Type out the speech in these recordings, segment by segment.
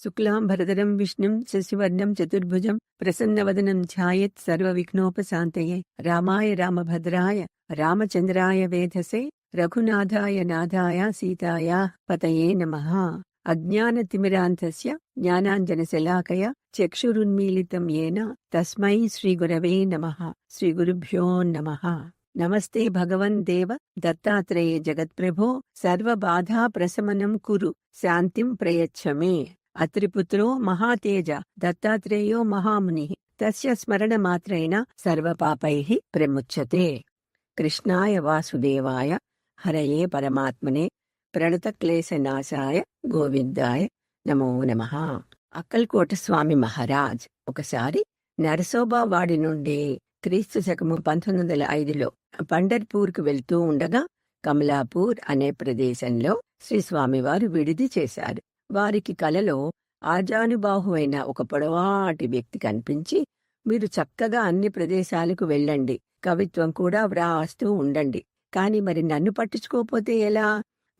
శుక్లాంబరధరం విష్ణుం శశివర్ణం చతుర్భుజం ప్రసన్నవదనం ఛాయత్ సర్వవిఘ్నోపశాంతయే రామాయ రామభద్రాయ రామచంద్రాయ వేధసే రఘునాథాయ నాథాయ సీతాయా పతయే నమః. అజ్ఞానతిమిరాంతస్య జ్ఞానాంజనశలాకయ చక్షురున్మీలితం యేన తస్మై శ్రీగురవే నమః. శ్రీగురుభ్యో నమః. నమస్తే భగవన్ దేవ దత్తాత్రేయ జగత్ప్రభో సర్వబాధా ప్రశమనం కురు శాంతిం ప్రయచ్చ మే. అత్రిపుత్రో మహాతేజ దత్తాత్రేయో మహామునిః తస్య స్మరణమాత్రేణ సర్వపాపైః ప్రముచ్యతే. కృష్ణాయ వాసుదేవాయ హరయే పరమాత్మనే ప్రణతక్లేశనాశాయ గోవిందాయ నమో నమః. అక్కల్కోట స్వామి మహారాజ్ ఒకసారి నరసోబావాడి నుండి క్రీస్తు శకము 1905లో పండర్పూర్కు వెళ్తూ ఉండగా కమలాపూర్ అనే ప్రదేశంలో శ్రీ స్వామివారు విడిది చేశారు. వారికి కలలో ఆజానుబాహువైన ఒక పొడవాటి వ్యక్తి కనిపించి, మీరు చక్కగా అన్ని ప్రదేశాలకు వెళ్ళండి, కవిత్వం కూడా వ్రాస్తూ ఉండండి, కాని మరి నన్ను పట్టించుకోపోతే ఎలా?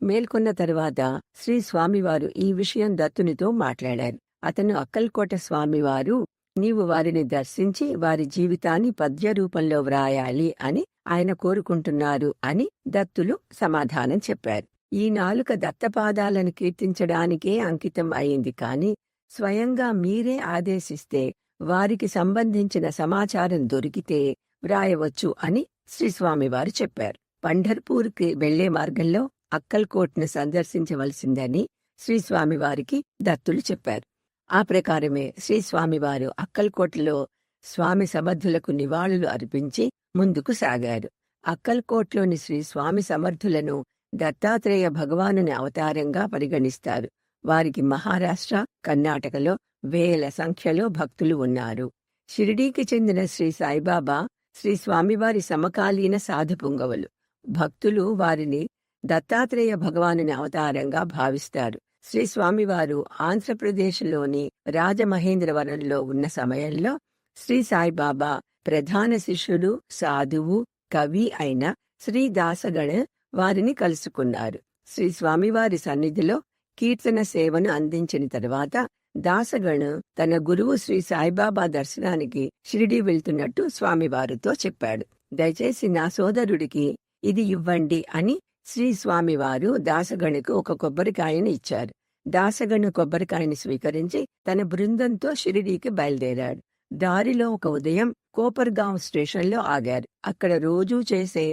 మేల్కొన్న తరువాత శ్రీ స్వామివారు ఈ విషయం దత్తునితో మాట్లాడారు. అతను అక్కల్కోట స్వామివారు నీవు వారిని దర్శించి వారి జీవితాన్ని పద్య రూపంలో వ్రాయాలి అని ఆయన కోరుకుంటున్నారు అని దత్తులు సమాధానం చెప్పారు. ఈ నాలుక దత్తపాదాలను కీర్తించడానికే అంకితం అయింది, కాని స్వయంగా మీరే ఆదేశిస్తే వారికి సంబంధించిన సమాచారం దొరికితే వ్రాయవచ్చు అని శ్రీస్వామివారు చెప్పారు. పంఢర్పూర్కి వెళ్లే మార్గంలో అక్కల్కోట్ను సందర్శించవలసిందని శ్రీస్వామివారికి దత్తులు చెప్పారు. ఆ ప్రకారమే శ్రీస్వామివారు అక్కల్కోట్లో స్వామి సమర్థులకు నివాళులు అర్పించి ముందుకు సాగారు. అక్కల్కోట్లోని శ్రీస్వామి సమర్థులను దత్తాత్రేయ భగవానుని అవతారంగా పరిగణిస్తారు. వారికి మహారాష్ట్ర, కర్ణాటకలో వేల సంఖ్యలో భక్తులు ఉన్నారు. షిరిడీకి చెందిన శ్రీ సాయిబాబా శ్రీ స్వామివారి సమకాలీన సాధుపుంగవులు. భక్తులు వారిని దత్తాత్రేయ భగవానుని అవతారంగా భావిస్తారు. శ్రీ స్వామివారు ఆంధ్రప్రదేశ్లోని రాజమహేంద్రవరంలో ఉన్న సమయంలో శ్రీ సాయిబాబా ప్రధాన శిష్యుడు, సాధువు, కవి అయిన శ్రీ దాసగణ వారిని కలుసుకున్నారు. శ్రీ స్వామివారి సన్నిధిలో కీర్తన సేవను అందించిన తరువాత దాసగణ తన గురువు శ్రీ సాయిబాబా దర్శనానికి షిరిడీ వెళ్తున్నట్టు స్వామివారితో చెప్పాడు. దయచేసి నా సోదరుడికి ఇది ఇవ్వండి అని శ్రీ స్వామివారు దాసగణకు ఒక కొబ్బరికాయని ఇచ్చారు. దాసగణ కొబ్బరికాయని స్వీకరించి తన బృందంతో షిరిడీకి బయలుదేరాడు. దారిలో ఒక ఉదయం కోపర్గాంవ్ స్టేషన్లో ఆగారు. అక్కడ రోజూ చేసే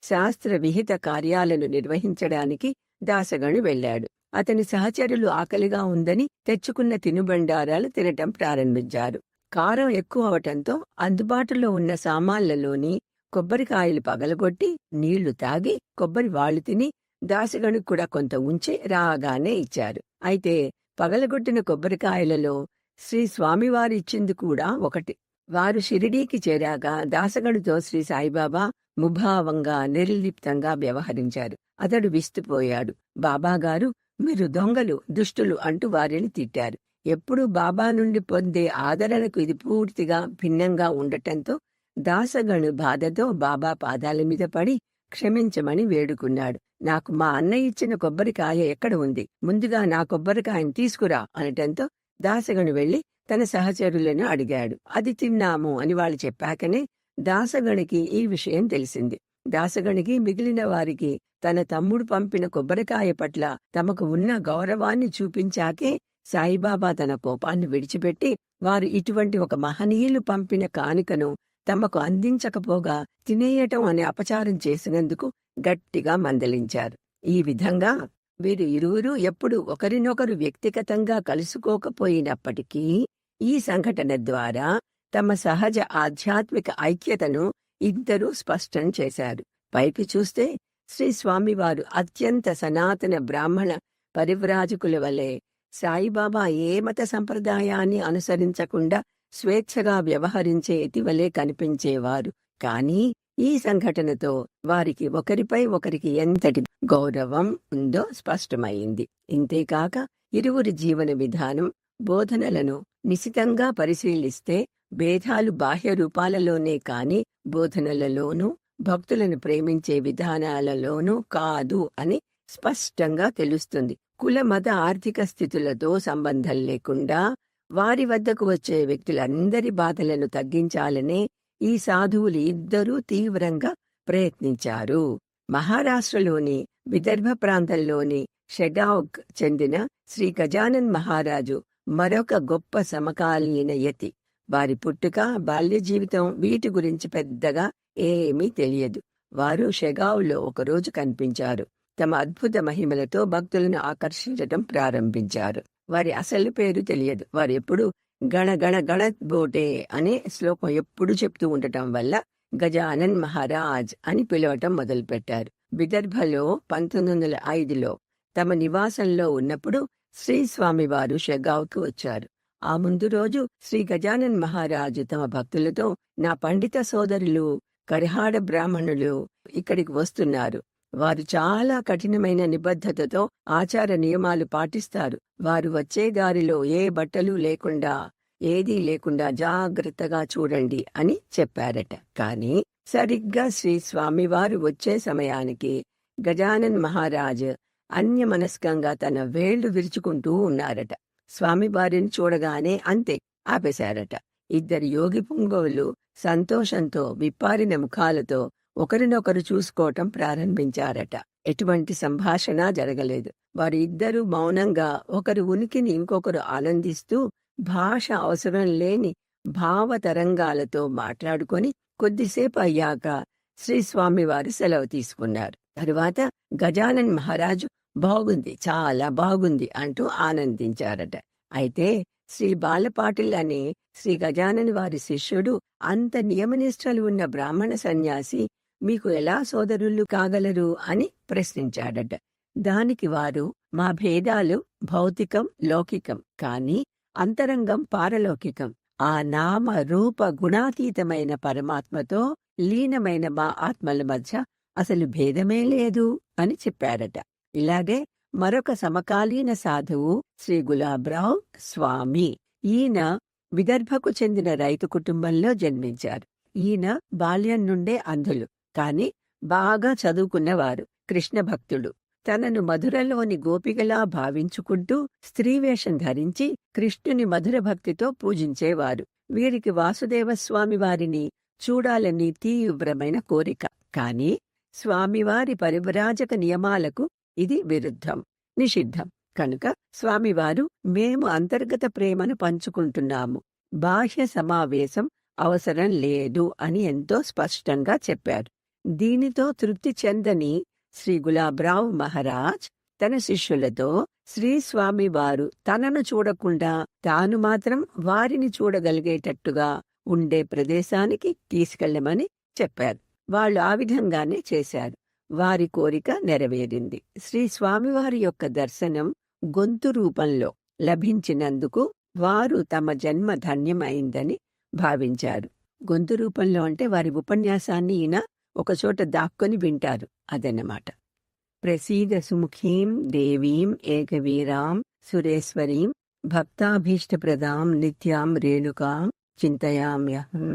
శాస్త్ర విహిత కార్యాలను నిర్వహించడానికి దాసగణు వెళ్లాడు. అతని సహచరులు ఆకలిగా ఉందని తెచ్చుకున్న తినుబండారాలు తినటం ప్రారంభించారు. కారం ఎక్కువ అవటంతో అందుబాటులో ఉన్న సామాన్లలోని కొబ్బరికాయలు పగలగొట్టి నీళ్లు తాగి కొబ్బరి వాళ్లు తిని దాసగణుకు కూడా కొంత ఉంచి రాగానే ఇచ్చారు. అయితే పగలగొట్టిన కొబ్బరికాయలలో శ్రీ స్వామివారు ఇచ్చింది కూడా ఒకటి. వారు షిరిడీకి చేరాక దాసగణుతో శ్రీ సాయిబాబా ముభావంగా నిర్లిప్తంగా వ్యవహరించారు. అతడు విస్తుపోయాడు. బాబాగారు, మీరు దొంగలు, దుష్టులు అంటూ వారిని తిట్టారు. ఎప్పుడూ బాబా నుండి పొందే ఆదరణకు ఇది పూర్తిగా భిన్నంగా ఉండటంతో దాసగణు బాధతో బాబా పాదాల మీద పడి క్షమించమని వేడుకున్నాడు. నాకు మా అన్నయ్య ఇచ్చిన కొబ్బరికాయ ఎక్కడ ఉంది? ముందుగా నా కొబ్బరికాయను తీసుకురా అనటంతో దాసగణు వెళ్లి తన సహచరులను అడిగాడు. అది తిన్నాము అని వాళ్ళు చెప్పాకనే దాసగణికి ఈ విషయం తెలిసింది. దాసగణికి మిగిలిన వారికి తన తమ్ముడు పంపిన కొబ్బరికాయ పట్ల తమకు ఉన్న గౌరవాన్ని చూపించాకే సాయిబాబా తన కోపాన్ని విడిచిపెట్టి వారు ఇటువంటి ఒక మహనీయులు పంపిన కానుకను తమకు అందించకపోగా తినేయటం అనే అపచారం చేసినందుకు గట్టిగా మందలించారు. ఈ విధంగా వీరు ఇరువురు ఎప్పుడు ఒకరినొకరు వ్యక్తిగతంగా కలుసుకోకపోయినప్పటికీ ఈ సంఘటన ద్వారా తమ సహజ ఆధ్యాత్మిక ఐక్యతను ఇద్దరూ స్పష్టం చేశారు. పైకి చూస్తే శ్రీ స్వామివారు అత్యంత సనాతన బ్రాహ్మణ పరివ్రాజకుల వలె సాయిబాబా ఏ మత సంప్రదాయాన్ని అనుసరించకుండా స్వేచ్ఛగా వ్యవహరించే ఇటీవలే కనిపించేవారు. కానీ ఈ సంఘటనతో వారికి ఒకరిపై ఒకరికి ఎంతటి గౌరవం ఉందో స్పష్టమైంది. ఇంతేకాక ఇరువురి జీవన విధానం, బోధనలను నిశితంగా పరిశీలిస్తే భేదాలు బాహ్య రూపాలలోనే కాని బోధనలలోనూ భక్తులను ప్రేమించే విధానాలలోనూ కాదు అని స్పష్టంగా తెలుస్తుంది. కుల మత ఆర్థిక స్థితులతో సంబంధం లేకుండా వారి వద్దకు వచ్చే వ్యక్తులందరి బాధలను తగ్గించాలనే ఈ సాధువులు ఇద్దరూ తీవ్రంగా ప్రయత్నించారు. మహారాష్ట్రలోని విదర్భ ప్రాంతంలోని షెగావ్కు చెందిన శ్రీ గజానన్ మహారాజు మరొక గొప్ప సమకాలీన యతి. వారి పుట్టుక, బాల్య జీవితం వీటి గురించి పెద్దగా ఏమీ తెలియదు. వారు షెగావ్లో ఒకరోజు కనిపించారు. తమ అద్భుత మహిమలతో భక్తులను ఆకర్షించటం ప్రారంభించారు. వారి అసలు పేరు తెలియదు. వారు ఎప్పుడు గణ గణ గణ బోటే అనే శ్లోకం ఎప్పుడు చెప్తూ ఉండటం వల్ల గజానన్ మహారాజ్ అని పిలవటం మొదలుపెట్టారు. విదర్భలో 1905లో తమ నివాసంలో ఉన్నప్పుడు శ్రీ స్వామివారు షెగావ్కు వచ్చారు. ఆ ముందు రోజు శ్రీ గజానన్ మహారాజు తమ భక్తులతో, నా పండిత సోదరులు కరిహాడ బ్రాహ్మణులు ఇక్కడికి వస్తున్నారు. వారు చాలా కఠినమైన నిబద్ధతతో ఆచార నియమాలు పాటిస్తారు. వారు వచ్చే దారిలో ఏ బట్టలు లేకుండా, ఏదీ లేకుండా జాగ్రత్తగా చూడండి అని చెప్పారట. కాని సరిగ్గా శ్రీ స్వామివారు వచ్చే సమయానికి గజానన్ మహారాజ్ అన్యమనస్కంగా తన వేళ్లు విరుచుకుంటూ ఉన్నారట. స్వామివారిని చూడగానే అంతే ఆపేశారట. ఇద్దరు యోగి పుంగవులు సంతోషంతో విప్పారిన ముఖాలతో ఒకరినొకరు చూసుకోవటం ప్రారంభించారట. ఎటువంటి సంభాషణ జరగలేదు. వారి ఇద్దరూ మౌనంగా ఒకరు ఉనికిని ఇంకొకరు ఆనందిస్తూ భాష అవసరం లేని భావతరంగాలతో మాట్లాడుకొని కొద్దిసేపు అయ్యాక శ్రీ స్వామివారు సెలవు తీసుకున్నారు. తరువాత గజానన్ మహారాజు బాగుంది, చాలా బాగుంది అంటూ ఆనందించారట. అయితే శ్రీ బాలపాటిల్ అనే శ్రీ గజానన్ వారి శిష్యుడు, అంత నియమనిష్టలు ఉన్న బ్రాహ్మణ సన్యాసి మీకు ఎలా సోదరులు కాగలరు అని ప్రశ్నించాడట. దానికి వారు, మా భేదాలు భౌతికం, లౌకికం, కాని అంతరంగం పారలౌకికం. ఆ నామ రూప గుణాతీతమైన పరమాత్మతో లీనమైన మా ఆత్మల మధ్య అసలు భేదమే లేదు అని చెప్పారట. ఇలాగే మరొక సమకాలీన సాధువు శ్రీ గులాబ్రావ్ స్వామి. ఈయన విదర్భకు చెందిన రైతు కుటుంబంలో జన్మించారు. ఈయన బాల్యం నుండే అంధులు, కాని బాగా చదువుకున్నవారు, కృష్ణ భక్తుడు. తనను మధురలోని గోపికలా భావించుకుంటూ స్త్రీవేషం ధరించి కృష్ణుని మధుర భక్తితో పూజించేవారు. వీరికి వాసుదేవస్వామి వారిని చూడాలని తీవ్రమైన కోరిక. కాని స్వామివారి పరివ్రాజక నియమాలకు ఇది విరుద్ధం, నిషిద్ధం. కనుక స్వామివారు, మేము అంతర్గత ప్రేమను పంచుకుంటున్నాము, బాహ్య సమావేశం అవసరం లేదు అని ఎంతో స్పష్టంగా చెప్పారు. దీనితో తృప్తి చెందని శ్రీ గులాబ్రావ్ మహారాజ్ తన శిష్యులతో శ్రీ స్వామివారు తనను చూడకుండా తాను మాత్రం వారిని చూడగలిగేటట్టుగా ఉండే ప్రదేశానికి తీసుకెళ్లమని చెప్పారు. వాళ్ళు ఆ విధంగానే చేశారు. వారి కోరిక నెరవేరింది. శ్రీ స్వామివారి యొక్క దర్శనం గొంతు రూపంలో లభించినందుకు వారు తమ జన్మ ధన్యమైందని భావించారు. గొంతు రూపంలో అంటే వారి ఉపన్యాసాన్ని ఈయన ఒకచోట దాక్కొని వింటారు, అదన్నమాట. ప్రసీద సుముఖీం దేవీం ఏకవీరాం సురేశ్వరీం భక్తాభీష్టప్రదాం నిత్యాం రేణుకాం చింతయామ్యహం.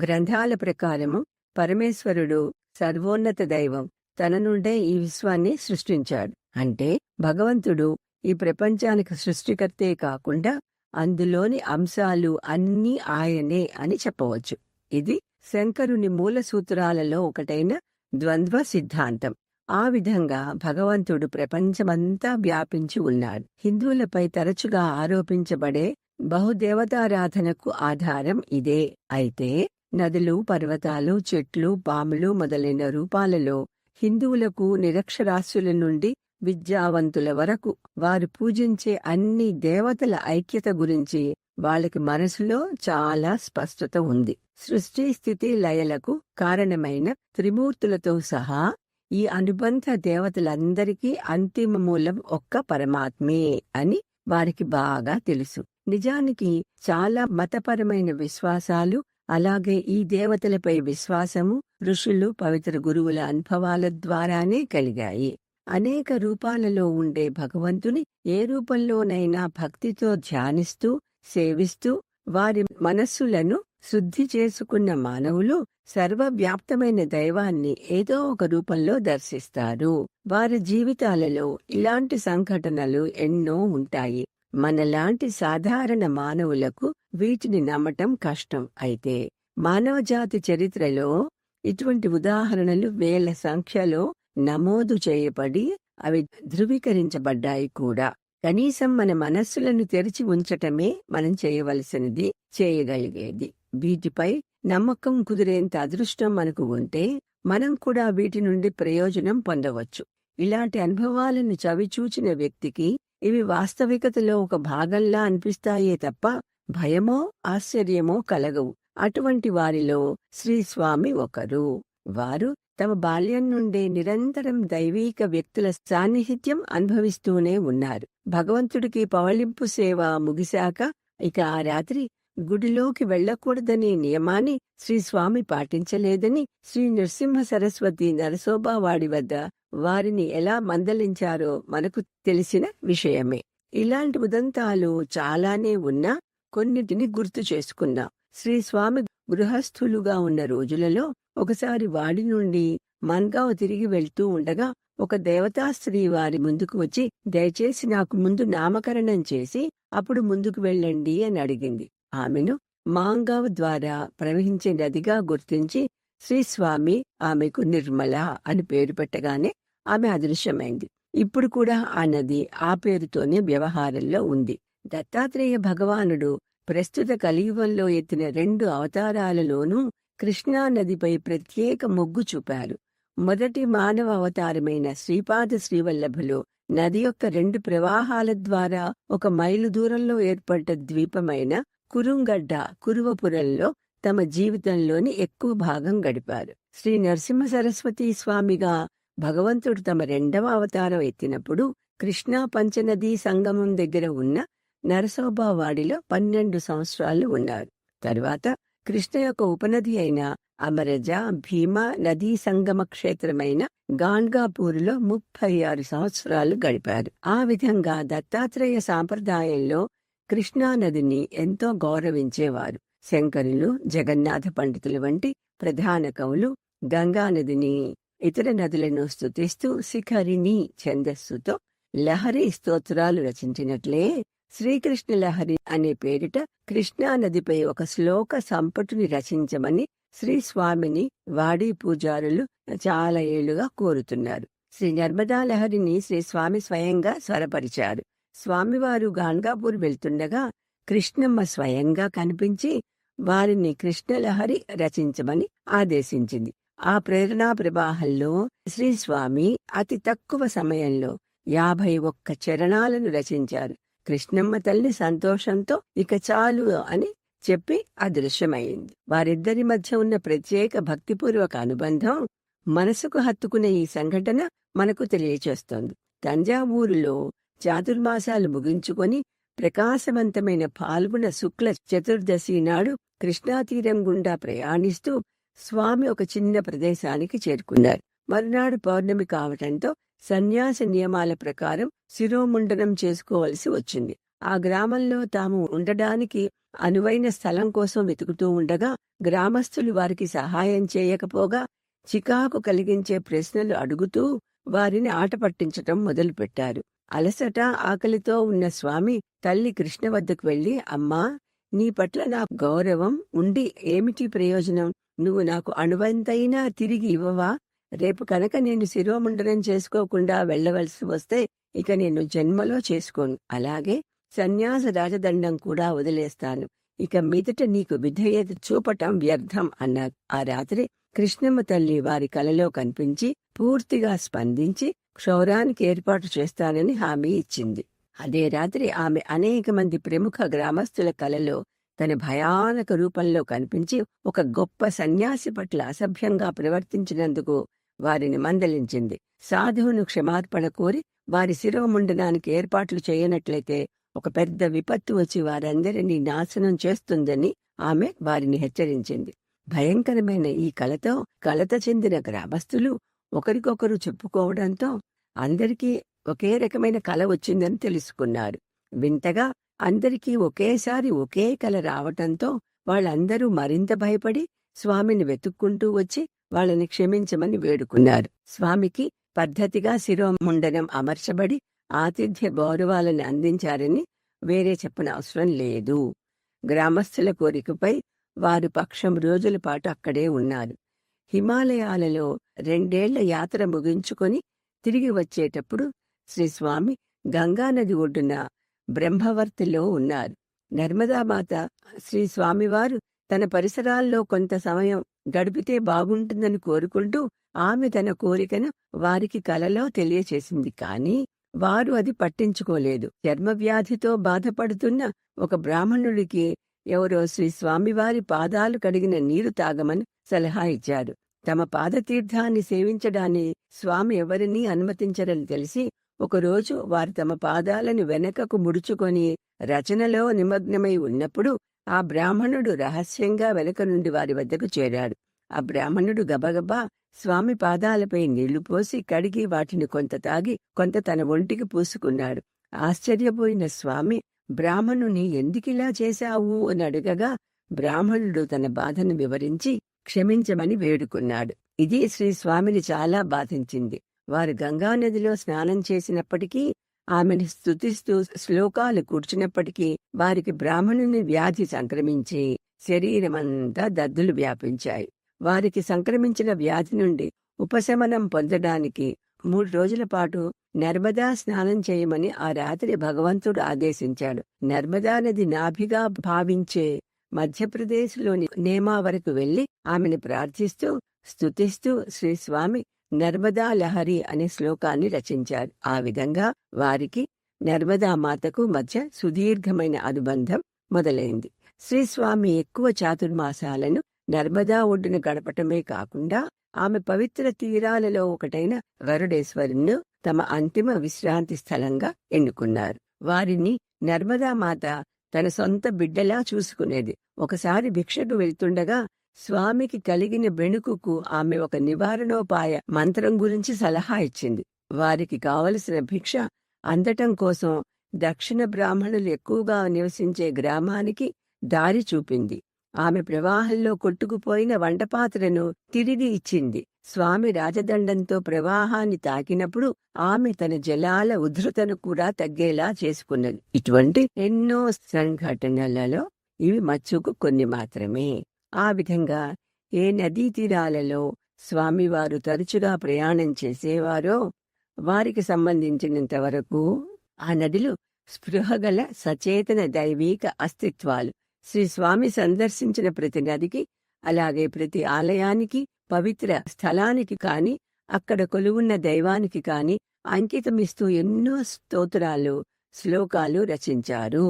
గ్రంథాల ప్రకారము పరమేశ్వరుడు సర్వోన్నత దైవం. తన నుండే ఈ విశ్వాన్ని సృష్టించాడు. అంటే భగవంతుడు ఈ ప్రపంచానికి సృష్టికర్తే కాకుండా అందులోని అంశాలు అన్నీ ఆయనే అని చెప్పవచ్చు. ఇది శంకరుని మూల సూత్రాలలో ఒకటైన ద్వంద్వ సిద్ధాంతం. ఆ విధంగా భగవంతుడు ప్రపంచమంతా వ్యాపించి ఉన్నాడు. హిందువులపై తరచుగా ఆరోపించబడే బహుదేవతారాధనకు ఆధారం ఇదే. అయితే నదులు, పర్వతాలు, చెట్లు, పాములు మొదలైన రూపాలలో హిందువులకు నిరక్షరాస్యుల నుండి విద్యావంతుల వరకు వారు పూజించే అన్ని దేవతల ఐక్యత గురించి వాళ్ళకి మనసులో చాలా స్పష్టత ఉంది. సృష్టి స్థితి లయలకు కారణమైన త్రిమూర్తులతో సహా ఈ అనుబంధ దేవతలందరికీ అంతిమ మూలం ఒక్క పరమాత్మే అని వారికి బాగా తెలుసు. నిజానికి చాలా మతపరమైన విశ్వాసాలు, అలాగే ఈ దేవతలపై విశ్వాసము ఋషులు, పవిత్ర గురువుల అనుభవాల ద్వారానే కలిగాయి. అనేక రూపాలలో ఉండే భగవంతుని ఏ రూపంలోనైనా భక్తితో ధ్యానిస్తూ సేవిస్తూ వారి మనస్సులను శుద్ధి చేసుకున్న మానవులు సర్వవ్యాప్తమైన దైవాన్ని ఏదో ఒక రూపంలో దర్శిస్తారు. వారి జీవితాలలో ఇలాంటి సంఘటనలు ఎన్నో ఉంటాయి. మనలాంటి సాధారణ మానవులకు వీటిని నమ్మటం కష్టం. అయితే మానవజాతి చరిత్రలో ఇటువంటి ఉదాహరణలు వేల సంఖ్యలో నమోదు చేయబడి అవి ధృవీకరించబడ్డాయి కూడా. కనీసం మన మనస్సులను తెరిచి ఉంచటమే మనం చేయవలసినది, చేయగలిగేది. వీటిపై నమ్మకం కుదిరేంత అదృష్టం మనకు ఉంటే మనం కూడా వీటి నుండి ప్రయోజనం పొందవచ్చు. ఇలాంటి అనుభవాలను చవిచూచిన వ్యక్తికి ఇవి వాస్తవికతలో ఒక భాగంలా అనిపిస్తాయే తప్ప భయమో ఆశ్చర్యమో కలగవు. అటువంటి వారిలో శ్రీస్వామి ఒకరు. వారు తమ బాల్యం నుండే నిరంతరం దైవీక వ్యక్తుల సాన్నిహిత్యం అనుభవిస్తూనే ఉన్నారు. భగవంతుడికి పవళింపు సేవ ముగిశాక ఇక ఆ రాత్రి గుడిలోకి వెళ్లకూడదనే నియమాన్ని శ్రీస్వామి పాటించలేదని శ్రీ నృసింహ సరస్వతి నరసోబావాడి వద్ద వారిని ఎలా మందలించారో మనకు తెలిసిన విషయమే. ఇలాంటి ఉదంతాలు చాలానే ఉన్నా కొన్నిటిని గుర్తు చేసుకున్నాం. శ్రీస్వామి గృహస్థులుగా ఉన్న రోజులలో ఒకసారి వాడి నుండి మన్గావ్ తిరిగి వెళ్తూ ఉండగా ఒక దేవతా స్త్రీ వారి ముందుకు వచ్చి, దయచేసి నాకు ముందు నామకరణం చేసి అప్పుడు ముందుకు వెళ్ళండి అని అడిగింది. ఆమెను మాంగావ్ ద్వారా ప్రవహించే నదిగా గుర్తించి శ్రీస్వామి ఆమెకు నిర్మల అని పేరు పెట్టగానే ఆమె అదృశ్యమైంది. ఇప్పుడు కూడా ఆ నది ఆ పేరుతోనే వ్యవహారంలో ఉంది. దత్తాత్రేయ భగవానుడు ప్రస్తుత కలియుగంలో ఎత్తిన 2 అవతారాలలోనూ కృష్ణా నదిపై ప్రత్యేక మొగ్గు చూపారు. మొదటి మానవ అవతారమైన శ్రీపాద శ్రీవల్లభులు నది యొక్క 2 ప్రవాహాల ద్వారా 1 మైలు దూరంలో ఏర్పడ్డ ద్వీపమైన కురుంగడ్డ కురువపురంలో తమ జీవితంలోని ఎక్కువ భాగం గడిపారు. శ్రీ నరసింహ సరస్వతి స్వామిగా భగవంతుడు తమ 2వ అవతారం ఎత్తినప్పుడు కృష్ణా పంచనదీ సంగమం దగ్గర ఉన్న నరసోబావాడిలో 12 సంవత్సరాలు ఉన్నారు. తరువాత కృష్ణ యొక్క ఉపనది అయిన అమరజ, భీమ నదీ సంగమ క్షేత్రమైన గాన్గాపూర్లో 36 సంవత్సరాలు గడిపారు. ఆ విధంగా దత్తాత్రేయ సాంప్రదాయంలో కృష్ణా నదిని ఎంతో గౌరవించేవారు. శంకరులు, జగన్నాథ పండితులు వంటి ప్రధాన కవులు గంగానదిని, ఇతర నదులను స్తుతిస్తూ శిఖరిణి ఛందస్సుతో లహరి స్తోత్రాలు రచించినట్లే శ్రీకృష్ణ లహరి అనే పేరిట కృష్ణా నదిపై ఒక శ్లోక సంపుటిని రచించమని శ్రీస్వామిని వాడి పూజారులు చాలా ఏళ్లుగా కోరుతున్నారు. శ్రీ నర్మదా లహరిని శ్రీస్వామి స్వయంగా స్వరపరిచారు. స్వామివారు గాన్గాపూర్ వెళ్తుండగా కృష్ణమ్మ స్వయంగా కనిపించి వారిని కృష్ణలహరి రచించమని ఆదేశించింది. ఆ ప్రేరణా ప్రవాహంలో శ్రీస్వామి అతి తక్కువ సమయంలో 51 చరణాలను రచించారు. కృష్ణమ్మ తల్లి సంతోషంతో ఇక చాలు అని చెప్పి అదృశ్యమైంది. వారిద్దరి మధ్య ఉన్న ప్రత్యేక భక్తిపూర్వక అనుబంధం మనసుకు హత్తుకునే ఈ సంఘటన మనకు తెలియచేస్తోంది. తంజావూరులో చాతుర్మాసాలు ముగించుకొని ప్రకాశవంతమైన పాల్గొన శుక్ల చతుర్దశి నాడు కృష్ణాతీరం గుండా ప్రయాణిస్తూ స్వామి ఒక చిన్న ప్రదేశానికి చేరుకున్నారు. మరునాడు పౌర్ణమి కావటంతో సన్యాస నియమాల ప్రకారం శిరోముండనం చేసుకోవలసి వచ్చింది. ఆ గ్రామంలో తాము ఉండడానికి అనువైన స్థలం కోసం వెతుకుతూ ఉండగా గ్రామస్తులు వారికి సహాయం చేయకపోగా చికాకు కలిగించే ప్రశ్నలు అడుగుతూ వారిని ఆట పట్టించటం మొదలుపెట్టారు. అలసట, ఆకలితో ఉన్న స్వామి తల్లి కృష్ణ వద్దకు వెళ్లి, అమ్మా, నీ పట్ల నాకు గౌరవం ఉండి ఏమిటి ప్రయోజనం? నువ్వు నాకు అణువంతైనా తిరిగి ఇవ్వవా? రేపు కనుక నేను శిరోముండనం చేసుకోకుండా వెళ్లవలసి వస్తే ఇక నేను జన్మలో చేసుకోను. అలాగే సన్యాస రాజదండం కూడా వదిలేస్తాను. ఇక మీదట నీకు విధేయత చూపటం వ్యర్థం అన్నారు. ఆ రాత్రి కృష్ణమ్మ తల్లి వారి కలలో కనిపించి పూర్తిగా స్పందించి క్షౌరానికి ఏర్పాటు చేస్తానని హామీ ఇచ్చింది. అదే రాత్రి ఆమె అనేక మంది ప్రముఖ గ్రామస్తుల కలలో తన భయానక రూపంలో కనిపించి ఒక గొప్ప సన్యాసి పట్ల అసభ్యంగా ప్రవర్తించినందుకు వారిని మందలించింది. సాధువును క్షమార్పణ కోరి వారి శిరోముండనానికి ఏర్పాట్లు చేయనట్లయితే ఒక పెద్ద విపత్తు వచ్చి వారందరినీ నాశనం చేస్తుందని ఆమె వారిని హెచ్చరించింది. భయంకరమైన ఈ కలతో కలత చెందిన గ్రామస్తులు ఒకరికొకరు చెప్పుకోవడంతో అందరికీ ఒకే రకమైన కల వచ్చిందని తెలుసుకున్నారు. వింతగా అందరికీ ఒకేసారి ఒకే కల రావటంతో వాళ్ళందరూ మరింత భయపడి స్వామిని వెతుక్కుంటూ వచ్చి వాళ్ళని క్షమించమని వేడుకున్నారు. స్వామికి పద్ధతిగా శిరోముండనం అమర్చబడి ఆతిథ్య గౌరవాలను అందించారని వేరే చెప్పనవసరం లేదు. గ్రామస్తుల కోరికపై వారు పక్షం రోజుల పాటు అక్కడే ఉన్నారు. హిమాలయాలలో 2 ఏళ్ల యాత్ర ముగించుకొని తిరిగి వచ్చేటప్పుడు శ్రీస్వామి గంగానది ఒడ్డున బ్రహ్మవర్తిలో ఉన్నారు. నర్మదామాత శ్రీస్వామివారు తన పరిసరాల్లో కొంత సమయం గడిపితే బాగుంటుందని కోరుకుంటూ ఆమె తన కోరికను వారికి కలలో తెలియచేసింది. కానీ వారు అది పట్టించుకోలేదు. చర్మవ్యాధితో బాధపడుతున్న ఒక బ్రాహ్మణుడికి ఎవరో శ్రీస్వామివారి పాదాలు కడిగిన నీరు తాగమని సలహా ఇచ్చారు. తమ పాదతీర్థాన్ని సేవించడాన్ని స్వామి ఎవరినీ అనుమతించరని తెలిసి ఒకరోజు వారు తమ పాదాలను వెనకకు ముడుచుకొని రచనలో నిమగ్నమై ఉన్నప్పుడు ఆ బ్రాహ్మణుడు రహస్యంగా వెనక నుండి వారి వద్దకు చేరాడు. ఆ బ్రాహ్మణుడు గబగబా స్వామి పాదాలపై నీళ్లు పోసి కడిగి వాటిని కొంత తాగి కొంత తన ఒంటికి పూసుకున్నాడు. ఆశ్చర్యపోయిన స్వామి బ్రాహ్మణుని ఎందుకిలా చేశావు అని అడగగా బ్రాహ్మణుడు తన బాధను వివరించి క్షమించమని వేడుకున్నాడు. ఇది శ్రీస్వామిని చాలా బాధించింది. వారు గంగానదిలో స్నానం చేసినప్పటికీ, ఆమెను స్తుతిస్తూ శ్లోకాలు కూర్చున్నప్పటికీ వారికి బ్రాహ్మణుని వ్యాధి సంక్రమించి శరీరమంతా దద్దులు వ్యాపించాయి. వారికి సంక్రమించిన వ్యాధి నుండి ఉపశమనం పొందడానికి 3 రోజుల పాటు నర్మదా స్నానం చేయమని ఆ రాత్రి భగవంతుడు ఆదేశించాడు. నర్మదా నది నాభిగా భావించే మధ్యప్రదేశ్లోని నేమా వరకు వెళ్లి ఆమెను ప్రార్థిస్తూ స్తుతిస్తూ శ్రీస్వామి నర్మదా లహరి అనే శ్లోకాన్ని రచించారు. ఆ విధంగా వారికి నర్మదామాతకు మధ్య సుదీర్ఘమైన అనుబంధం మొదలైంది. శ్రీస్వామి ఎక్కువ చాతుర్మాసాలను నర్మదా ఒడ్డున గడపటమే కాకుండా ఆమె పవిత్ర తీరాలలో ఒకటైన గరుడేశ్వరును తమ అంతిమ విశ్రాంతి స్థలంగా ఎన్నుకున్నారు. వారిని నర్మదామాత తన సొంత బిడ్డలా చూసుకునేది. ఒకసారి భిక్షకు వెళ్తుండగా స్వామికి కలిగిన బెణుకుకు ఆమె ఒక నివారణోపాయ మంత్రం గురించి సలహా ఇచ్చింది. వారికి కావలసిన భిక్ష అందటం కోసం దక్షిణ బ్రాహ్మణులు ఎక్కువగా నివసించే గ్రామానికి దారి చూపింది. ఆమె ప్రవాహంలో కొట్టుకుపోయిన వంటపాత్రను తిరిగి ఇచ్చింది. స్వామి రాజదండంతో ప్రవాహాన్ని తాకినప్పుడు ఆమె తన జలాల ఉధృతను కూడా తగ్గేలా చేసుకున్నది. ఇటువంటి ఎన్నో సంఘటనలలో ఇవి మచ్చుకు కొన్ని మాత్రమే. ఆ విధంగా ఏ నదీ తీరాలలో స్వామివారు తరచుగా ప్రయాణం చేసేవారో వారికి సంబంధించినంత వరకు ఆ నదిలో స్పృహగల సచేతన దైవీక అస్తిత్వాలు. శ్రీస్వామి సందర్శించిన ప్రతి నదికి, అలాగే ప్రతి ఆలయానికి, పవిత్ర స్థలానికి కాని, అక్కడ కొలువున్న దైవానికి కాని అంకితమిస్తూ ఎన్నో స్తోత్రాలు, శ్లోకాలు రచించారు.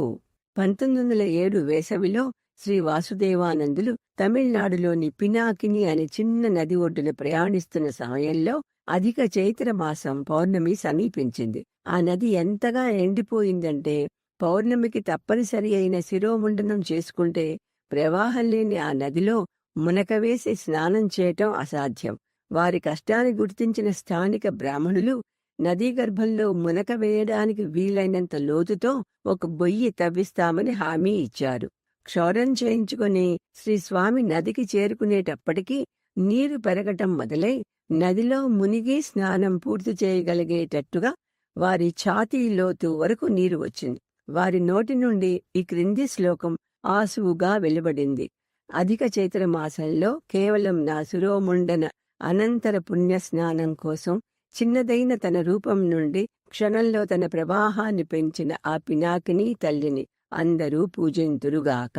1907 వేసవిలో శ్రీ వాసుదేవానందులు తమిళనాడులోని పినాకిని అనే చిన్న నది ఒడ్డున ప్రయాణిస్తున్న సమయంలో అధిక చైత్రమాసం పౌర్ణమి సమీపించింది. ఆ నది ఎంతగా ఎండిపోయిందంటే పౌర్ణమికి తప్పనిసరి అయిన శిరోముండనం చేసుకుంటే ప్రవాహం లేని ఆ నదిలో మునకవేసి స్నానం చేయటం అసాధ్యం. వారి కష్టాన్ని గుర్తించిన స్థానిక బ్రాహ్మణులు నదీ గర్భంలో మునక వేయడానికి వీలైనంత లోతుతో ఒక బొయ్యి తవ్విస్తామని హామీ ఇచ్చారు. క్షౌరం చేయించుకుని శ్రీస్వామి నదికి చేరుకునేటప్పటికీ నీరు పెరగటం మొదలై నదిలో మునిగి స్నానం పూర్తి చేయగలిగేటట్టుగా వారి ఛాతీ లోతు వరకు నీరు వచ్చింది. వారి నోటి నుండి ఈ క్రింది శ్లోకం ఆసువుగా వెలువడింది. అధిక చైత్రమాసంలో కేవలం నా శిరోముండన అనంతర పుణ్య స్నానం కోసం చిన్నదైన తన రూపం నుండి క్షణంలో తన ప్రవాహాన్ని పెంచిన ఆ పినాకిని తల్లిని అందరూ పూజింతురుగాక.